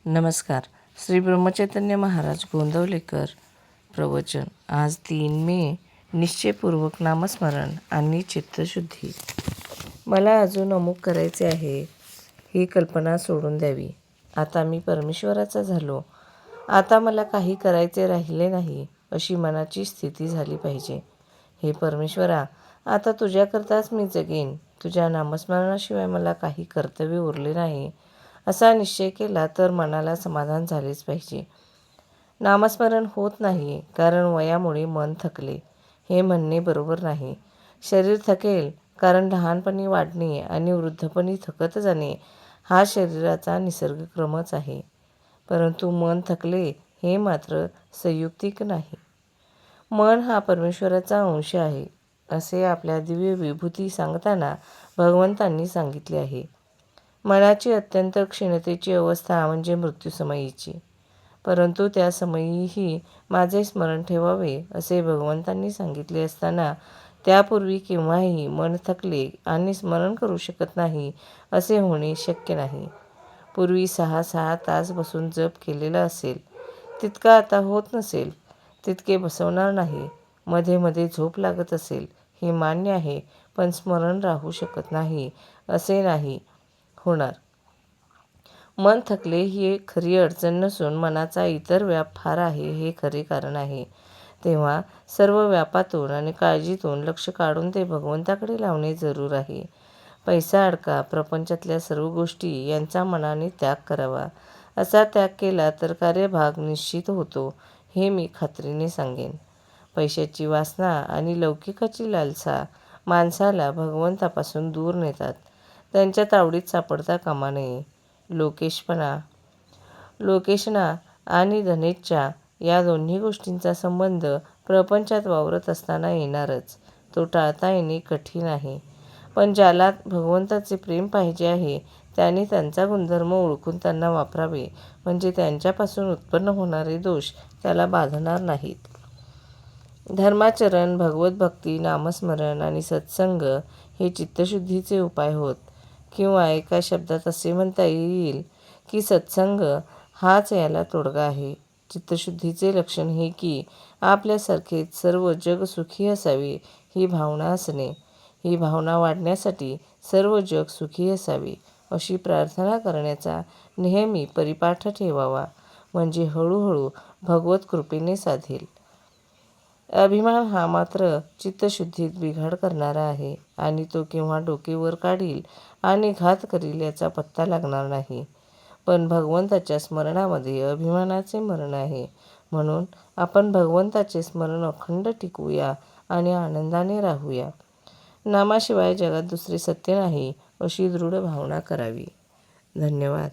नमस्कार. श्री ब्रह्मचैतन्य महाराज गोंदवलेकर प्रवचन. आज 3 मे. निश्चयपूर्वक नामस्मरण आणि चित्तशुद्धी. मला अजून अमुक करायचे आहे ही कल्पना सोडून द्यावी. आता मी परमेश्वराचा झालो. आता मला काही करायचे राहिले नाही अशी मनाची स्थिती झाली पाहिजे. हे परमेश्वरा, आता तुझ्याकरताच मी जगेन. तुझ्या नामस्मरणाशिवाय मला काही कर्तव्य उरले नाही असा निश्चय केला तर मनाला समाधान झालेच पाहिजे. नामस्मरण होत नाही कारण वयामुळे मन थकले हे म्हणणे बरोबर नाही. शरीर थकेल कारण लहानपणी वाढणे आणि वृद्धपणी थकत जाणे हा शरीराचा निसर्गक्रमच आहे. परंतु मन थकले हे मात्र संयुक्तिक नाही. मन हा परमेश्वराचा अंश आहे असे आपल्या दिव्य विभूती सांगताना भगवंतांनी सांगितले आहे. मनाची अत्यंत क्षीणतेची अवस्था म्हणजे मृत्यूसमयीची. परंतु त्या समयीही माझे स्मरण ठेवावे असे भगवंतांनी सांगितले असताना त्यापूर्वी केव्हाही मन थकले आणि स्मरण करू शकत नाही असे होणे शक्य नाही. पूर्वी 6-6 तास बसून जप केलेला असेल तितका आता होत नसेल, तितके बसवणार नाही. मध्ये मध्ये झोप लागत असेल हे मान्य आहे, पण स्मरण राहू शकत नाही असे नाही होणार. मन थकले ही एक खरी अडचण नसून मनाचा इतर व्याप फार आहे हे खरे कारण आहे. तेव्हा सर्व व्यापातून आणि काळजीतून लक्ष काढून ते भगवंताकडे लावणे जरूर आहे. पैसा अडका, प्रपंचातल्या सर्व गोष्टी यांचा मनाने त्याग करावा. असा त्याग केला तर कार्यभाग निश्चित होतो हे मी खात्रीने सांगेन. पैशाची वासना आणि लौकिकाची लालसा माणसाला भगवंतापासून दूर नेतात. त्यांच्या तावडीत सापडता कामा नये. लोकेशना आणि धनेच्छा या दोन्ही गोष्टींचा संबंध प्रपंचात वावरत असताना येणारच. तो टाळता येणे कठीण आहे. पण ज्याला भगवंताचे प्रेम पाहिजे आहे त्याने त्यांचा गुणधर्म ओळखून त्यांना वापरावे, म्हणजे त्यांच्यापासून उत्पन्न होणारे दोष त्याला बाधणार नाहीत. धर्माचरण, भगवतभक्ती, नामस्मरण आणि सत्संग हे चित्तशुद्धीचे उपाय होत. किंवा एका शब्दात असे म्हणता येईल की सत्संग हाच याला तोडगा आहे. चित्तशुद्धीचे लक्षण हे की आपल्यासारखेच सर्व जग सुखी असावे ही भावना असणे. ही भावना वाढण्यासाठी सर्व जग सुखी असावे अशी प्रार्थना करण्याचा नेहमी परिपाठ ठेवावा, म्हणजे हळूहळू भगवत कृपेने साधेल. अभिमान हा मात्र चित्तशुद्धीत बिघाड करणारा आहे आणि तो केव्हा डोके वर काढील आणि घात करील याचा पत्ता लागणार नाही. पण भगवंताच्या स्मरणामध्ये अभिमानाचे मरण आहे. म्हणून आपण भगवंताचे स्मरण अखंड टिकवूया आणि आनंदाने राहूया. नामाशिवाय जगात दुसरे सत्य नाही अशी दृढ भावना करावी. धन्यवाद.